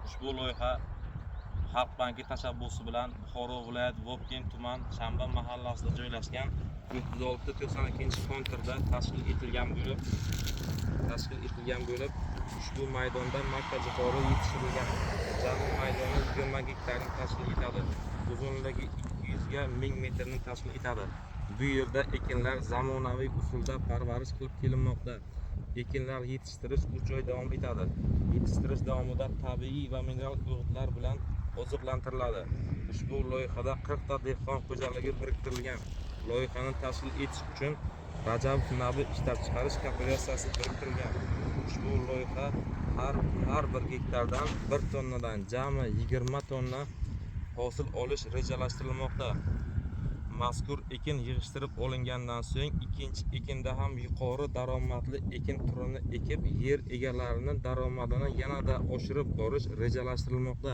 Ushbu loyiha Xalq banki tashabbusi bilan Buxoro viloyat Vobkent tuman Shanba mahallasida joylashgan 36-92-konturda tashkil etilgan bo'lib, ushbu maydonda makkajo'xori yetishtirilgan. Jami maydoni 20 gektarni tashkil etadi. Uzunligi 200 ga 1000 metrni tashkil etadi. Bu yerda ekinlar zamonaviy usulda parvarish qilib kelinmoqda. Ekinlar yetishtirish 3 oy davom etadi. Yetishtirish davomida tabiiy va mineral o'g'itlar bilan oziqlantiriladi. Ushbu loyihada 40 ta dehqon xo'jaligi biriktirilgan. Loyihani tashkil etish uchun Rajabov Nabi ishlab chiqarish kooperatsiyasi biriktirilgan. Ushbu loyiha har bir gektardan 1 tonnadan jami 20 tonna hosil olish rejalashtirilmoqda. Mazkur ekin yig'ishtirib olingandan so'ng ikkinchi ekinda ham yuqori daromadli ekin turini ekib, yer egalarining daromadini yanada oshirib borish rejalashtirilmoqda.